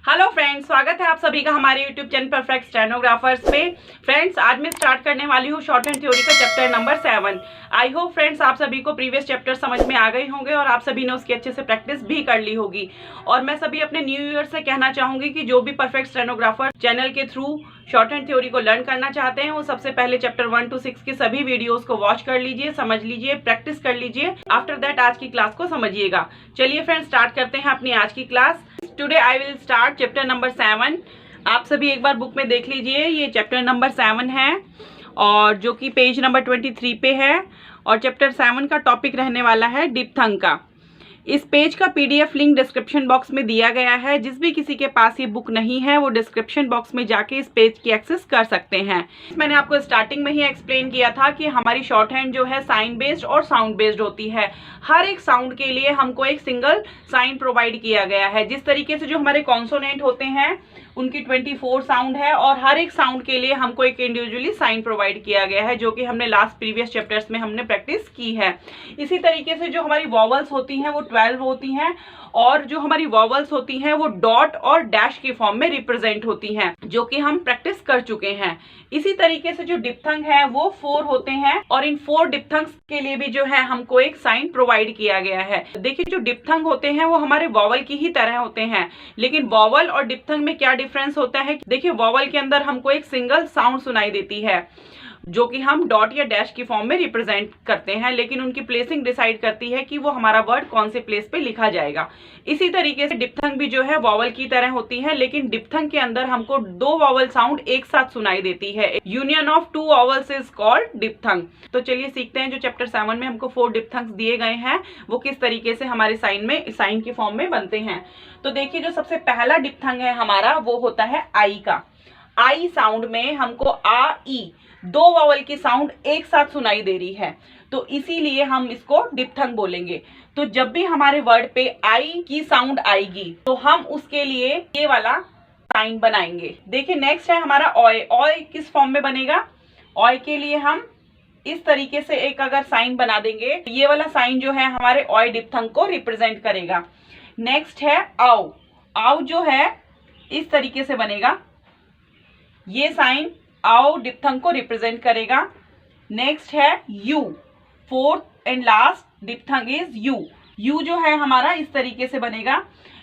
Hello friends, स्वागत है आप सभी का हमारे यूट्यूब चैनल परफेक्ट स्टेनोग्राफर्स पे। फ्रेंड्स, आज मैं स्टार्ट करने वाली हूँ शॉर्ट हैंड थ्योरी का chapter number 7। I hope friends आप सभी को प्रीवियस चैप्टर समझ में आ गए होंगे और आप सभी ने उसकी अच्छे से प्रैक्टिस भी कर ली होगी। और मैं सभी अपने न्यू ईयर से कहना चाहूंगी कि जो भी परफेक्ट स्टेनोग्राफर चैनल के थ्रू शॉर्ट हैंड थ्योरी को लर्न करना चाहते हैं वो सबसे पहले चैप्टर 1 to 6 की सभी वीडियोस को वॉच कर लीजिए, समझ लीजिए, प्रैक्टिस कर लीजिए। आफ्टर दैट आज की क्लास को समझिएगा। चलिए फ्रेंड्स, स्टार्ट करते हैं अपनी आज की class. Today I will start chapter number 7। आप सभी एक बार बुक में देख लीजिए, ये चैप्टर नंबर 7 है और जो कि पेज नंबर 23 पे है। और चैप्टर 7 का टॉपिक रहने वाला है डिप्थंग का। इस पेज का पीडीएफ लिंक डिस्क्रिप्शन बॉक्स में दिया गया है। जिस भी किसी के पास ये बुक नहीं है वो डिस्क्रिप्शन बॉक्स में जाके इस पेज की एक्सेस कर सकते हैं। मैंने आपको स्टार्टिंग में ही एक्सप्लेन किया था कि हमारी शॉर्ट हैंड जो है साइन बेस्ड और साउंड बेस्ड होती है। हर एक साउंड के लिए हमको एक सिंगल साइन प्रोवाइड किया गया है। जिस तरीके से जो हमारे कॉन्सोनेंट होते हैं उनकी 24 साउंड है और हर एक साउंड के लिए हमको एक इंडिविजुअली साइन प्रोवाइड किया गया है, जो कि हमने लास्ट प्रीवियस चैप्टर्स में हमने प्रैक्टिस की है। इसी तरीके से जो हमारी वॉवल्स होती हैं वो 12 होती हैं और जो हमारी वॉवल्स होती हैं वो डॉट और डैश के फॉर्म में रिप्रेजेंट होती हैं, जो कि हम प्रैक्टिस कर चुके हैं। इसी तरीके से जो डिप्थंग है वो 4 होते हैं और इन 4 डिप्थंग्स के लिए भी जो है हमको एक साइन प्रोवाइड किया गया है। देखिए, जो डिप्थंग होते हैं वो हमारे वॉवल की ही तरह होते हैं, लेकिन वॉवल और डिप्थंग में क्या डिफरेंस होता है। देखिए, वॉवल के अंदर हमको एक सिंगल साउंड सुनाई देती है जो कि हम डॉट या डैश की फॉर्म में रिप्रेजेंट करते हैं, लेकिन उनकी प्लेसिंग डिसाइड करती है कि वो हमारा वर्ड कौन से प्लेस पे लिखा जाएगा। इसी तरीके से डिप्थंग भी जो है वॉवल की तरह होती है, लेकिन डिप्थंग के अंदर हमको 2 वॉवल साउंड एक साथ सुनाई देती है। Union of 2 vowels is called diphthong. तो चलिए सीखते हैं जो चैप्टर 7 में हमको 4 डिप्थंग्स दिए गए हैं वो किस तरीके से हमारे साइन की फॉर्म में बनते हैं। तो देखिए, जो सबसे पहला डिप्थंग है हमारा वो होता है आई का। आई साउंड में हमको आ ई 2 वॉवल की साउंड एक साथ सुनाई दे रही है, तो इसीलिए हम इसको डिप्थंग बोलेंगे। तो जब भी हमारे वर्ड पे आई की साउंड आएगी तो हम उसके लिए ये वाला साइन बनाएंगे। देखिए, नेक्स्ट है हमारा ऑय। ऑय किस फॉर्म में बनेगा। ऑय के लिए हम इस तरीके से एक अगर साइन बना देंगे तो ये वाला साइन जो है हमारे ऑय डिप्थंग को रिप्रेजेंट करेगा। नेक्स्ट है आओ। आओ जो है इस तरीके से बनेगा, ये साइन आओ डिप्थंग को रिप्रेजेंट करेगा। नेक्स्ट है U. 4th and last diphthong is U. U जो है हमारा इस तरीके से बनेगा,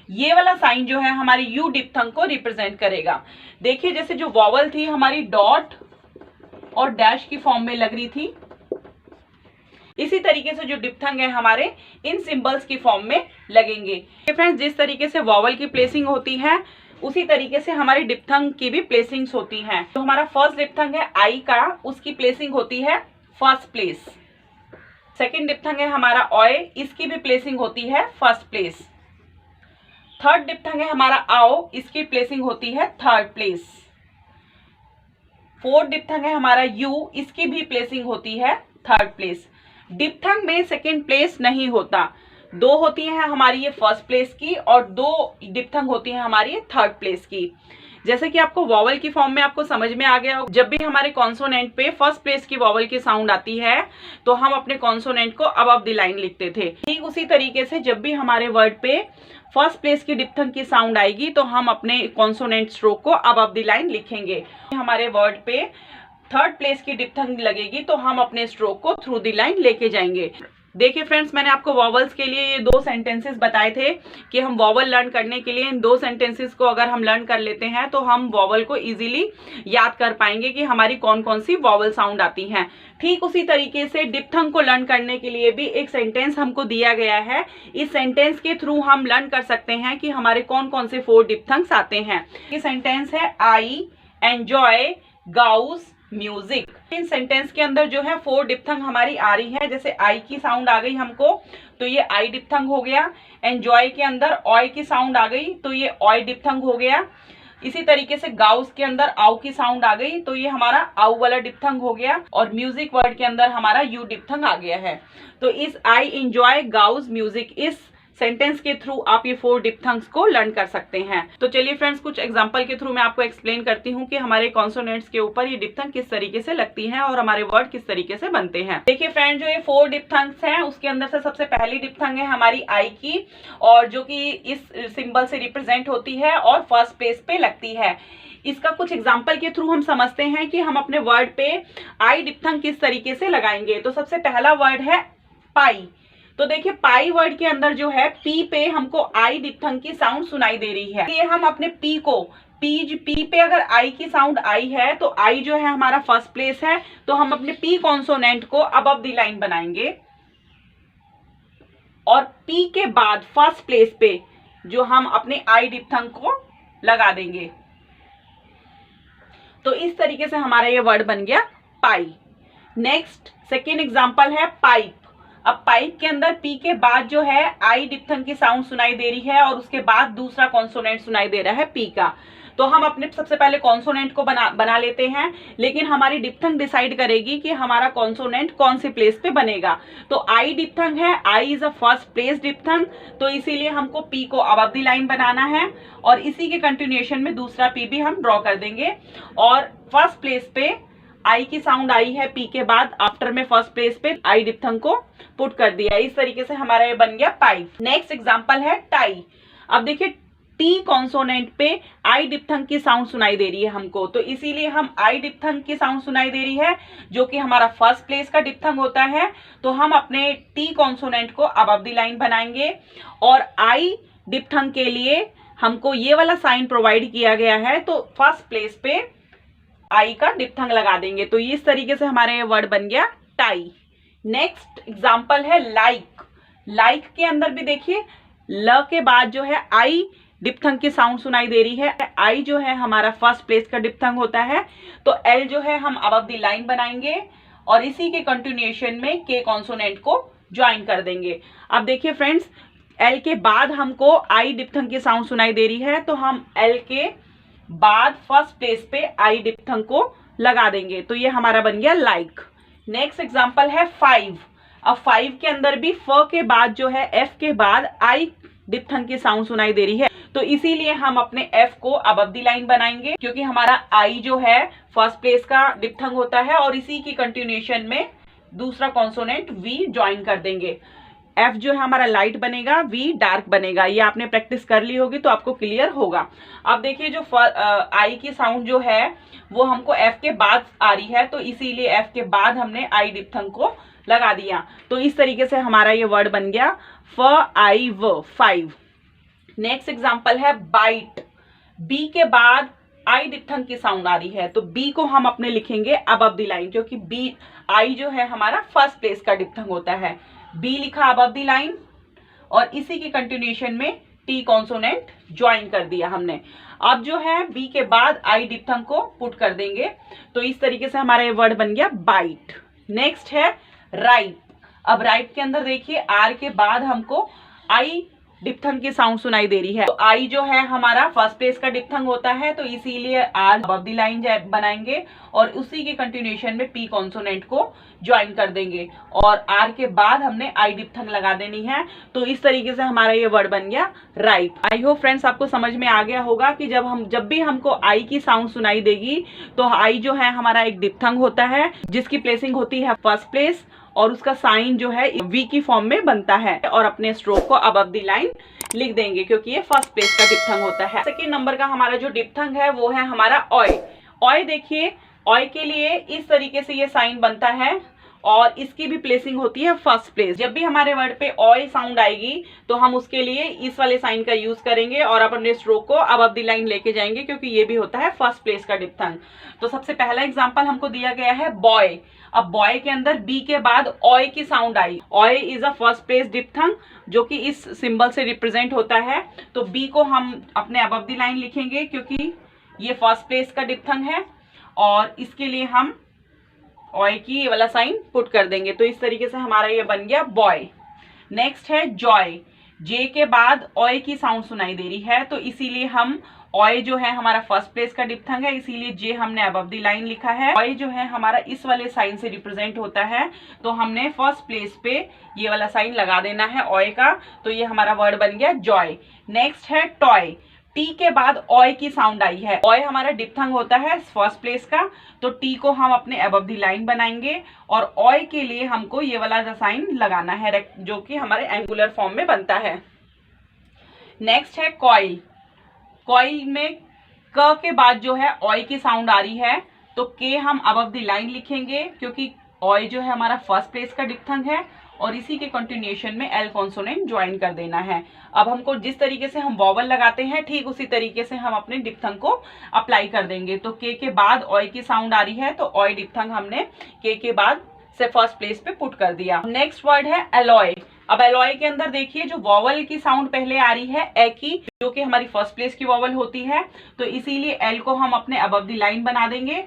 ये वाला साइन जो है हमारी यू डिप्थंग को रिप्रेजेंट करेगा। देखिए, जैसे जो वॉवल थी हमारी डॉट और डैश की फॉर्म में लग रही थी, इसी तरीके से जो डिप्थंग है हमारे इन सिंबल्स की फॉर्म में लगेंगे। फ्रेंड्स, जिस तरीके से वॉवल की प्लेसिंग होती है उसी तरीके से हमारी डिप्थंग की भी प्लेसिंग्स होती हैं। तो हमारा फर्स्ट डिप्थंग है आई का, उसकी प्लेसिंग होती है फर्स्ट प्लेस। सेकंड डिप्थंग है हमारा ऑय, इसकी भी प्लेसिंग होती है फर्स्ट प्लेस। थर्ड डिप्थंग है हमारा आओ, इसकी प्लेसिंग होती है थर्ड प्लेस। फोर्थ डिप्थंग है हमारा यू, इसकी भी प्लेसिंग होती है थर्ड प्लेस। डिप्थंग में सेकंड प्लेस नहीं होता, 2 होती हैं हमारी ये फर्स्ट प्लेस की और 2 डिप्थंग होती हैं हमारी ये थर्ड प्लेस की। जैसे कि आपको वॉवल की फॉर्म में आपको समझ में आ गया, जब भी हमारे कॉन्सोनेंट पे फर्स्ट प्लेस की वॉवल की साउंड आती है तो हम अपने कॉन्सोनेंट को अबव द लाइन लिखते थे। ठीक उसी तरीके से जब भी हमारे वर्ड पे फर्स्ट प्लेस की डिप्थंग की साउंड आएगी तो हम अपने कॉन्सोनेंट स्ट्रोक को अबव द लाइन लिखेंगे। हमारे वर्ड पे थर्ड प्लेस की डिप्थंग लगेगी तो हम अपने स्ट्रोक को थ्रू द लाइन लेके जाएंगे। देखिए फ्रेंड्स, मैंने आपको वॉवल्स के लिए ये 2 सेंटेंसेस बताए थे कि हम वॉवल लर्न करने के लिए इन 2 सेंटेंसेस को अगर हम लर्न कर लेते हैं तो हम वॉवल को इजीली याद कर पाएंगे कि हमारी कौन कौन सी वॉवल साउंड आती हैं। ठीक उसी तरीके से डिप्थंग को लर्न करने के लिए भी एक सेंटेंस हमको दिया गया है। इस सेंटेंस के थ्रू हम लर्न कर सकते हैं कि हमारे कौन कौन से 4 डिप्थंग्स आते हैं। ये सेंटेंस है I enjoy Gauss music. In sentence के अंदर जो है 4 डिप्थंग हमारी आ रही है। जैसे आई की साउंड आ गई हमको तो ये आई डिप्थंग हो गया। एंजॉय के अंदर ऑय की साउंड आ गई तो ये ऑय डिप्थंग हो गया। इसी तरीके से गाउस के अंदर आउ की साउंड आ गई तो ये हमारा आउ वाला डिप्थंग हो गया। और म्यूजिक वर्ड के अंदर हमारा यू डिप्थंग आ गया है। तो इस आई एंजॉय गाउस म्यूजिक इस सेंटेंस के थ्रू आप ये 4 डिप्थंग्स को लर्न कर सकते हैं। तो चलिए फ्रेंड्स, कुछ एग्जांपल के थ्रू मैं आपको एक्सप्लेन करती हूँ कि हमारे कॉन्सोनेंट्स के ऊपर ये डिप्थंग किस तरीके से लगती हैं और हमारे वर्ड किस तरीके से बनते हैं। देखिए फ्रेंड, जो ये 4 डिप्थंग्स हैं उसके अंदर से सबसे पहली डिप्थंग है हमारी आई की, और जो कि इस सिंबल से रिप्रेजेंट होती है और फर्स्ट प्लेस पे लगती है। इसका कुछ एग्जाम्पल के थ्रू हम समझते हैं कि हम अपने वर्ड पे आई डिप्थंग किस तरीके से लगाएंगे। तो सबसे पहला वर्ड है पाई। तो देखिए पाई वर्ड के अंदर जो है पी पे हमको आई डिप्थंग की साउंड सुनाई दे रही है। ये हम अपने पी को पी पे अगर आई की साउंड आई है तो आई जो है हमारा फर्स्ट प्लेस है, तो हम अपने पी कॉन्सोनेंट को अबव द लाइन बनाएंगे और पी के बाद फर्स्ट प्लेस पे जो हम अपने आई डिप्थंग को लगा देंगे। तो इस तरीके से हमारा ये वर्ड बन गया पाई। नेक्स्ट सेकेंड एग्जांपल है पाइप। अब पाइप के अंदर पी के बाद जो है आई डिप्थंग की साउंड सुनाई दे रही है और उसके बाद दूसरा कॉन्सोनेंट सुनाई दे रहा है पी का। तो हम अपने सबसे पहले कॉन्सोनेंट को बना लेते हैं, लेकिन हमारी डिप्थंग डिसाइड करेगी कि हमारा कॉन्सोनेंट कौन से प्लेस पे बनेगा। तो आई डिप्थंग है, I is a first place डिप्थंग, तो इसीलिए हमको पी को अबव द लाइन बनाना है और इसी के कंटिन्यूएशन में दूसरा पी भी हम ड्रॉ कर देंगे। और फर्स्ट प्लेस पे आई की साउंड आई है पी के बाद, आफ्टर में फर्स्ट प्लेस पे आई डिप्थंग को पुट कर दिया। इस तरीके से हमारा ये बन गया पाइप। नेक्स्ट एग्जांपल है टाई। अब देखिए टी कॉन्सोनेंट पे आई डिप्थंग की साउंड सुनाई दे रही है हमको, तो इसीलिए हम आई डिप्थंग की साउंड सुनाई दे रही है जो कि हमारा फर्स्ट प्लेस का डिप्थंग होता है। तो हम अपने टी कॉन्सोनेंट को अबव द लाइन बनाएंगे और आई डिप्थंग के लिए हमको ये वाला साइन प्रोवाइड किया गया है, तो फर्स्ट प्लेस पे आई का डिप्थंग लगा देंगे। तो इस तरीके से हमारा ये वर्ड बन गया टाई। नेक्स्ट एग्जांपल है लाइक। लाइक के अंदर भी देखिए ल के बाद जो है आई डिप्थंग की साउंड सुनाई दे रही है। आई जो है हमारा फर्स्ट प्लेस का डिप्थंग होता है, तो एल जो है हम अबव द लाइन बनाएंगे और इसी के कंटिन्यूएशन में के कॉन्सोनेंट को ज्वाइन कर देंगे। अब देखिए फ्रेंड्स, एल के बाद हमको आई डिप्थंग की साउंड सुनाई दे रही है, तो हम एल के बाद फर्स्ट प्लेस पे आई डिप्थंग को लगा देंगे। तो ये हमारा बन गया लाइक। नेक्स्ट एग्जांपल है फाइव। अब फाइव के अंदर भी फ के बाद जो है एफ के बाद आई डिप्थंग की साउंड सुनाई दे रही है, तो इसीलिए हम अपने एफ को अबव द लाइन बनाएंगे क्योंकि हमारा आई जो है फर्स्ट प्लेस का डिप्थंग होता है और इसी की कंटिन्यूएशन में दूसरा कॉन्सोनेंट वी ज्वाइन कर देंगे। एफ जो है हमारा लाइट बनेगा, वी डार्क बनेगा। ये आपने प्रैक्टिस कर ली होगी तो आपको क्लियर होगा। अब देखिए जो आई की साउंड जो है वो हमको एफ के बाद आ रही है, तो इसीलिए एफ के बाद हमने आई डिप्थंग को लगा दिया। तो इस तरीके से हमारा ये वर्ड बन गया फ आई व फाइव। नेक्स्ट एग्जांपल है बाइट। बी के बाद आई डिप्थंग की साउंड आ रही है, तो बी को हम अपने लिखेंगे अबव द लाइन क्योंकि बी आई जो है हमारा फर्स्ट प्लेस का डिप्थंग होता है। बी लिखा अबव द लाइन और इसी की कंटिन्यूएशन में टी कॉन्सोनेंट ज्वाइन कर दिया हमने। अब जो है बी के बाद आई डिप्थंग को पुट कर देंगे। तो इस तरीके से हमारा ये वर्ड बन गया बाइट। नेक्स्ट है राइप। अब राइप के अंदर देखिए आर के बाद हमको आई डिप्थंग की साउंड सुनाई दे रही है, तो आई जो है हमारा फर्स्ट प्लेस का डिप्थंग होता है, तो इसीलिए आर अबव द लाइन बनाएंगे और उसी के कंटिन्यूएशन में पी कॉन्सोनेंट को ज्वाइन कर देंगे और आर के बाद हमने आई डिप्थंग लगा देनी है। तो इस तरीके से हमारा ये वर्ड बन गया राइप। आई होप फ्रेंड्स आपको समझ में आ गया होगा कि जब भी हमको आई की साउंड सुनाई देगी तो आई जो है हमारा एक डिप्थंग होता है जिसकी प्लेसिंग होती है फर्स्ट प्लेस और उसका साइन जो है वी की फॉर्म में बनता है और अपने स्ट्रोक को अबव द लाइन लिख देंगे क्योंकि ये फर्स्ट प्लेस का डिप्थंग होता है। सेकेंड नंबर का हमारा जो डिप्थंग है वो है हमारा ऑय। ऑय देखिए, ऑय के लिए इस तरीके से ये साइन बनता है और इसकी भी प्लेसिंग होती है फर्स्ट प्लेस। जब भी हमारे वर्ड पे ऑय साउंड आएगी तो हम उसके लिए इस वाले साइन का यूज करेंगे और अपने स्ट्रोक को अबव द लाइन लेके जाएंगे क्योंकि ये भी होता है फर्स्ट प्लेस का डिप्थंग। तो सबसे पहला एग्जांपल हमको दिया गया है बॉय। अब बॉय के अंदर बी के बाद ऑय की साउंड आई। Oy is a first place diphthong जो कि इस सिंबल से रिप्रेजेंट होता है, तो बी को हम अपने अबव द लाइन लिखेंगे क्योंकि ये फर्स्ट प्लेस का डिप्थंग है और इसके लिए हम ऑय की वाला साइन पुट कर देंगे। तो इस तरीके से हमारा ये बन गया बॉय। नेक्स्ट है जॉय। जे के बाद ऑय की साउंड सुनाई दे रही है, तो इसीलिए हम ऑय जो है हमारा फर्स्ट प्लेस का डिप्थंग है, इसीलिए जे हमने अबव द लाइन लिखा है। ऑय जो है हमारा इस वाले साइन से रिप्रेजेंट होता है, तो हमने फर्स्ट प्लेस पे ये वाला साइन लगा देना है ऑय का। तो ये हमारा वर्ड बन गया जॉय। नेक्स्ट है टॉय। टी के बाद ऑय की साउंड आई है। ऑय हमारा डिप्थंग होता है फर्स्ट प्लेस का, तो टी को हम अपने अबव द लाइन बनाएंगे और ऑय के लिए हमको ये वाला साइन लगाना है जो कि हमारे एंगुलर फॉर्म में बनता है। नेक्स्ट है कॉइल। कॉइल में क के बाद जो है ऑय की साउंड आ रही है, तो के हम अबव द लाइन लिखेंगे क्योंकि ऑय जो है हमारा फर्स्ट प्लेस का डिप्थंग है और इसी के कंटिन्यूएशन में एल कॉन्सोनेंट ज्वाइन कर देना है। अब हमको जिस तरीके से हम वॉवल लगाते हैं ठीक उसी तरीके से हम अपने डिप्थंग को अप्लाई कर देंगे। तो के बाद ऑय की साउंड आ रही है, तो ऑय डिप्थंग हमने के बाद से फर्स्ट प्लेस पे पुट कर दिया। नेक्स्ट वर्ड है एलॉय। अब एलॉय के अंदर देखिए जो वॉवल की साउंड पहले आ रही है ए की, जो कि हमारी फर्स्ट प्लेस की वॉवल होती है, तो इसीलिए एल को हम अपने अबव द लाइन बना देंगे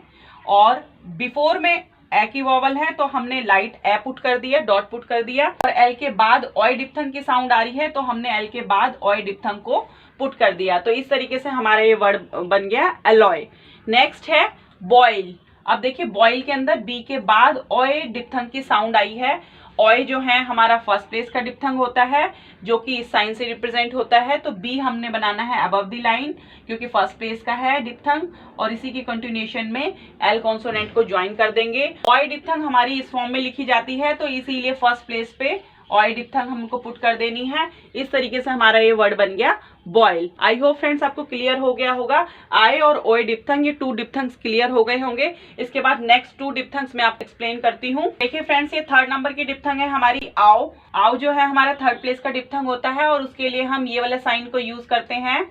और बिफोर में ए की वॉवल है तो हमने लाइट ए पुट कर दिया, डॉट पुट कर दिया। और एल के बाद ऑय डिप्थंग की साउंड आ रही है, तो हमने एल के बाद ऑय डिप्थंग को पुट कर दिया। तो इस तरीके से हमारा ये वर्ड बन गया एलॉय। नेक्स्ट है बॉइल। अब देखिए बॉइल के अंदर बी के बाद ऑय डिप्थंग की साउंड आई है। ऑय जो है हमारा फर्स्ट प्लेस का डिप्थंग होता है जो कि इस साइन से रिप्रेजेंट होता है, तो बी हमने बनाना है अबव द लाइन क्योंकि फर्स्ट प्लेस का है डिप्थंग और इसी की कंटिन्यूएशन में एल कॉन्सोनेंट को ज्वाइन कर देंगे। ऑय डिप्थंग हमारी इस फॉर्म में लिखी जाती है, तो इसीलिए फर्स्ट प्लेस पे ऑय डिप्थंग हमको पुट कर देनी है। इस तरीके से हमारा ये वर्ड बन गया बॉयल। आई होप फ्रेंड्स आपको क्लियर हो गया होगा। आई और ओए डिप्थंग, ये 2 डिप्थंग्स क्लियर हो गए होंगे। इसके बाद नेक्स्ट 2 डिप्थंग्स मैं आपको एक्सप्लेन करती हूँ। देखिए फ्रेंड्स, ये 3rd नंबर की डिप्थंग है हमारी आओ। आओ जो है हमारा 3rd प्लेस का डिप्थंग होता है और उसके लिए हम ये वाला साइन को यूज करते हैं।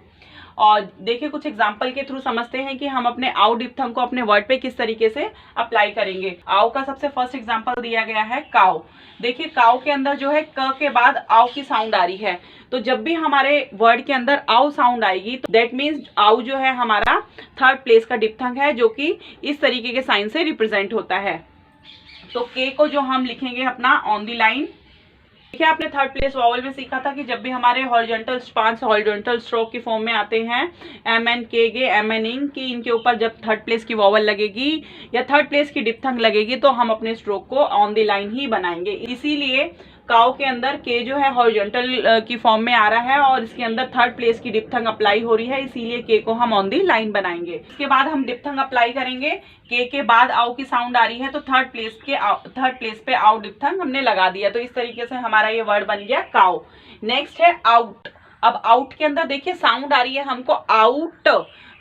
और देखिए कुछ एग्जाम्पल के थ्रू समझते हैं कि हम अपने आउ डिप्थंग को अपने वर्ड पे किस तरीके से अप्लाई करेंगे। आउ का सबसे फर्स्ट एग्जाम्पल दिया गया है काउ। देखिए काउ के अंदर जो है क के बाद आउ की साउंड आ रही है, तो जब भी हमारे वर्ड के अंदर आउ साउंड आएगी तो दैट मीन्स आउ जो है हमारा 3rd प्लेस का डिप्थंग है जो कि इस तरीके के साइन से रिप्रेजेंट होता है। तो के को जो हम लिखेंगे अपना ऑन द लाइन। देखिए आपने 3rd प्लेस वॉवल में सीखा था कि जब भी हमारे हॉरिजॉन्टल 5 हॉरिजॉन्टल स्ट्रोक की फॉर्म में आते हैं एम एन के गे एम एन इंग की, इनके ऊपर जब 3rd प्लेस की वॉवल लगेगी या 3rd प्लेस की डिप्थंग लगेगी तो हम अपने स्ट्रोक को ऑन द लाइन ही बनाएंगे। इसीलिए काउ के अंदर के जो है हॉरिजॉन्टल की फॉर्म में आ रहा है और इसके अंदर 3rd प्लेस की डिप्थंग अप्लाई हो रही है, इसीलिए के को हम ऑन दी लाइन बनाएंगे। इसके बाद हम डिप्थंग अप्लाई करेंगे। के बाद आउ की साउंड आ रही है तो 3rd प्लेस पे आउ डिप्थंग हमने लगा दिया। तो इस तरीके से हमारा ये वर्ड बन गया काउ। नेक्स्ट है आउट। अब आउट के अंदर देखिए साउंड आ रही है हमको आउट,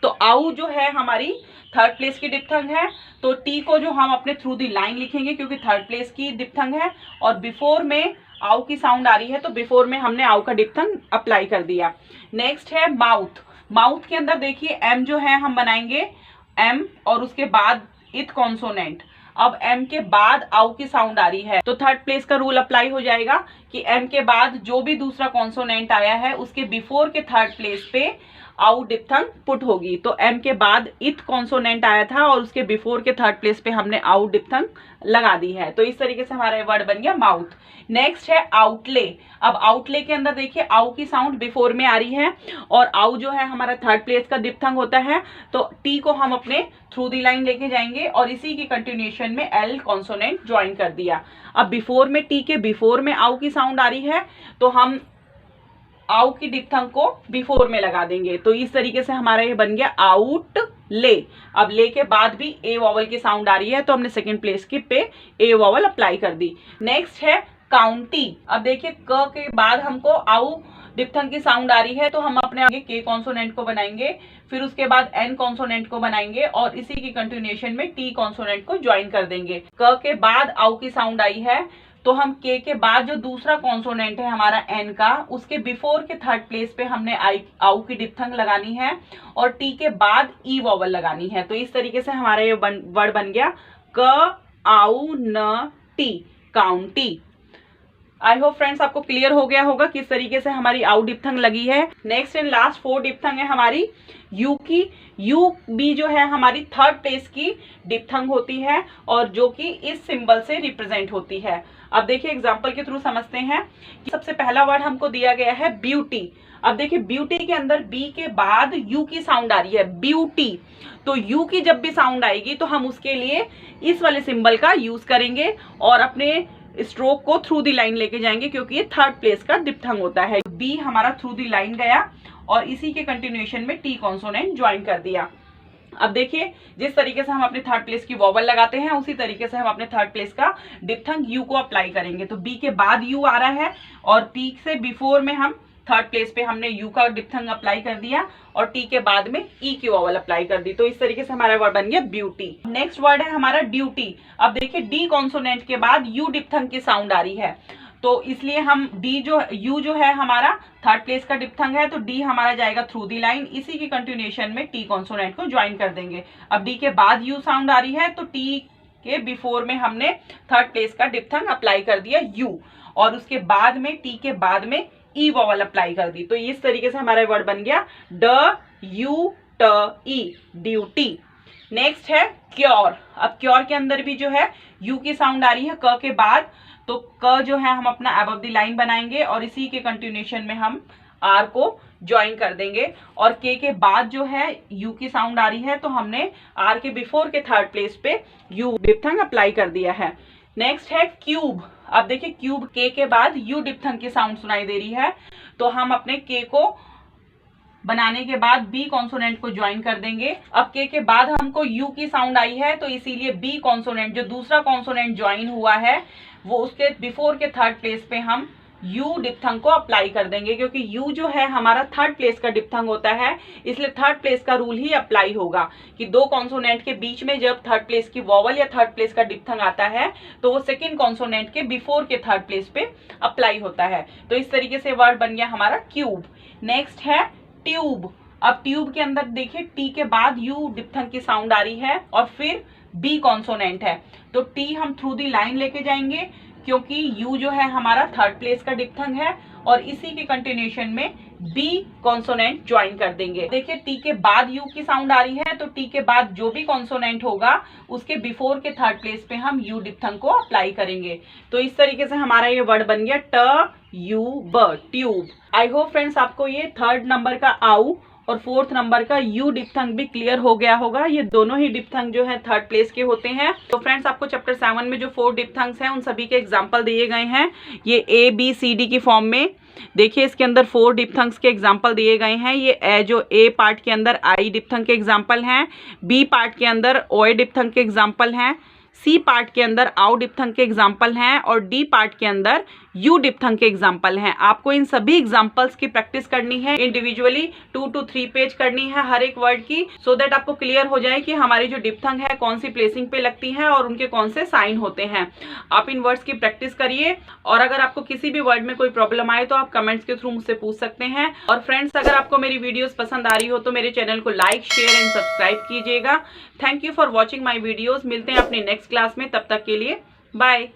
तो आउ जो है हमारी 3rd प्लेस की डिप्थंग है, तो टी को जो हम अपने थ्रू दी लाइन लिखेंगे क्योंकि 3rd प्लेस की डिप्थंग है और बिफोर में आउ की साउंड आ रही है तो बिफोर में हमने आउ का डिप्थंग अप्लाई कर दिया। नेक्स्ट है माउथ। माउथ के अंदर देखिए एम जो है हम बनाएंगे एम और उसके बाद इथ कॉन्सोनेंट। अब एम के बाद आउ की साउंड आ रही है तो 3rd प्लेस का रूल अप्लाई हो जाएगा कि एम के बाद जो भी दूसरा कॉन्सोनेंट आया है उसके बिफोर के 3rd प्लेस पे आउ डिप्थंग पुट होगी। तो एम के बाद इथ कॉन्सोनेंट आया था और उसके बिफोर के 3rd प्लेस पे हमने आउ डिप्थंग लगा दी है। तो इस तरीके से हमारा वर्ड बन गया माउथ। नेक्स्ट है आउटले। अब आउटले के अंदर देखिए आउ की साउंड बिफोर में आ रही है और आउ जो है हमारा 3rd प्लेस का डिप्थंग होता है, तो टी को हम अपने थ्रू दी लाइन लेके जाएंगे और इसी की कंटिन्यूएशन में एल कॉन्सोनेंट ज्वाइन कर दिया। अब बिफोर में टी के बिफोर में आउ की साउंड आ रही है तो हम आउ की डिप्थंग को बिफोर में लगा देंगे। तो इस तरीके से हमारा ये बन गया आउट ले। अब ले के बाद भी ए वॉवल की साउंड आ रही है तो हमने 2nd प्लेस की पे ए वॉवल अप्लाई कर दी। नेक्स्ट है काउंटी। अब देखिए क के बाद हमको आउ डिप्थंग की साउंड आ रही है तो हम अपने आगे के कॉन्सोनेंट को बनाएंगे, फिर उसके बाद एन कॉन्सोनेंट को बनाएंगे और इसी की कंटिन्यूएशन में टी कॉन्सोनेंट को ज्वाइन कर देंगे। क के बाद आउ की साउंड आई है तो हम के बाद जो दूसरा कॉन्सोनेंट है हमारा एन का, उसके बिफोर के 3rd प्लेस पे हमने आउ की डिप्थंग लगानी है और टी के बाद ई वॉवल लगानी है। तो इस तरीके से हमारा ये वर्ड बन गया क आउ न T, county. I hope friends आपको क्लियर हो गया होगा किस तरीके से हमारी आउ डिप्थंग लगी है। नेक्स्ट एंड लास्ट 4 डिप्थंग है हमारी यू की। यू बी जो है हमारी थर्ड प्लेस की डिप्थंग होती है और जो कि इस सिंबल से रिप्रेजेंट होती है। अब देखिए एग्जांपल के थ्रू समझते हैं कि सबसे पहला वर्ड हमको दिया गया है ब्यूटी। अब देखिए ब्यूटी के अंदर बी के बाद यू की साउंड आ रही है, ब्यूटी। तो यू की जब भी साउंड आएगी तो हम उसके लिए इस वाले सिंबल का यूज करेंगे और अपने स्ट्रोक को थ्रू दी लाइन लेके जाएंगे, क्योंकि ये थर्ड प्लेस का डिप्थंग होता है। बी हमारा थ्रू दी लाइन गया और इसी के कंटिन्यूएशन में टी कॉन्सोनेंट ज्वाइन कर दिया। अब देखिए जिस तरीके से हम अपने थर्ड प्लेस की वॉवल लगाते हैं उसी तरीके से हम अपने थर्ड प्लेस का डिप्थंग यू को अप्लाई करेंगे। तो बी के बाद यू आ रहा है और टी से बिफोर में हम थर्ड प्लेस पे हमने यू का डिप्थंग अप्लाई कर दिया और टी के बाद में ई की वॉवल अप्लाई कर दी। तो इस तरीके से हमारा वर्ड बन गया ब्यूटी। नेक्स्ट वर्ड है हमारा ड्यूटी। अब देखिए डी कॉन्सोनेंट के बाद यू डिप्थंग की साउंड आ रही है, तो इसलिए हम डी जो यू जो है हमारा थर्ड प्लेस का डिप्थंग है, तो डी हमारा जाएगा थ्रू दी लाइन, इसी की कंटिन्यूएशन में टी कॉन्सोनेंट को ज्वाइन कर देंगे। अब डी के बाद यू साउंड आ रही है तो टी के बिफोर में हमने थर्ड प्लेस का डिप्थंग अप्लाई कर दिया यू और उसके बाद में टी के बाद में ई वॉवल अप्लाई कर दी। तो इस तरीके से हमारा वर्ड बन गया ड यू ट ई, ड्यूटी। नेक्स्ट है क्योर। अब क्योर के अंदर भी जो है यू की साउंड आ रही है क के बाद, तो क जो है हम अपना अबव द लाइन बनाएंगे और इसी के कंटिन्यूएशन में हम आर को ज्वाइन कर देंगे और के बाद जो है यू की साउंड आ रही है तो हमने आर के बिफोर के थर्ड प्लेस पे यू डिप्थंग अप्लाई कर दिया है। नेक्स्ट है क्यूब। अब देखिए क्यूब के बाद यू डिप्थंग की साउंड सुनाई दे रही है, तो हम अपने के को बनाने के बाद बी कॉन्सोनेंट को ज्वाइन कर देंगे। अब के बाद हमको यू की साउंड आई है तो इसीलिए बी कॉन्सोनेंट जो दूसरा कॉन्सोनेंट ज्वाइन हुआ है वो उसके बिफोर के थर्ड प्लेस पे हम यू डिप्थंग को अप्लाई कर देंगे, क्योंकि यू जो है हमारा थर्ड प्लेस का डिप्थंग होता है, इसलिए थर्ड प्लेस का रूल ही अप्लाई होगा कि दो कॉन्सोनेंट के बीच में जब थर्ड प्लेस की वॉवल या थर्ड प्लेस का डिप्थंग आता है तो वो सेकंड कॉन्सोनेंट के बिफोर के थर्ड प्लेस पे अप्लाई होता है। तो इस तरीके से वर्ड बन गया हमारा क्यूब। नेक्स्ट है ट्यूब। अब ट्यूब के अंदर देखिए टी के बाद यू डिप्थंग की साउंड आ रही है और फिर बी कॉन्सोनेंट है, तो टी हम थ्रू दी लाइन लेके जाएंगे क्योंकि यू जो है हमारा थर्ड प्लेस का डिप्थंग है और इसी के कंटिन्यूएशन में बी कॉन्सोनेंट ज्वाइन कर देंगे। देखिए टी के बाद यू की साउंड आ रही है तो टी के बाद जो भी कॉन्सोनेंट होगा उसके बिफोर के थर्ड प्लेस पे हम यू डिप्थंग को अप्लाई करेंगे। तो इस तरीके से हमारा ये वर्ड बन गया ट यू ब, ट्यूब। आई होप फ्रेंड्स आपको ये थर्ड नंबर का आउ और फोर्थ नंबर का यू डिप्थंग भी क्लियर हो गया होगा। ये दोनों ही डिप्थंग जो है थर्ड प्लेस के होते हैं। तो फ्रेंड्स आपको चैप्टर 7 में जो 4 डिप्थंग्स हैं उन सभी के एग्जांपल दिए गए हैं, ये ए बी सी डी की फॉर्म में। देखिए इसके अंदर 4 डिप्थंग्स के एग्जांपल दिए गए हैं। ये जो ए पार्ट के अंदर आई डिप्थंग के एग्जांपल हैं, बी पार्ट के अंदर ओए डिप्थंग के एग्जांपल हैं, सी पार्ट के अंदर आउ डिप्थंग के एग्जाम्पल हैं और डी पार्ट के अंदर यू डिप्थंग के एग्जाम्पल हैं। आपको इन सभी एग्जाम्पल्स की प्रैक्टिस करनी है, इंडिविजुअली 2 to 3 पेज करनी है हर एक वर्ड की, सो दैट आपको क्लियर हो जाए कि हमारी जो डिप्थंग है कौन सी प्लेसिंग पे लगती है और उनके कौन से साइन होते हैं। आप इन वर्ड्स की प्रैक्टिस करिए और अगर आपको किसी भी वर्ड में कोई प्रॉब्लम आए तो आप कमेंट्स के थ्रू मुझसे पूछ सकते हैं। और फ्रेंड्स अगर आपको मेरी वीडियोस पसंद आ रही हो तो मेरे चैनल को लाइक शेयर एंड सब्सक्राइब कीजिएगा। Thank you for watching my videos. मिलते हैं अपनी नेक्स्ट क्लास में, तब तक के लिए बाय।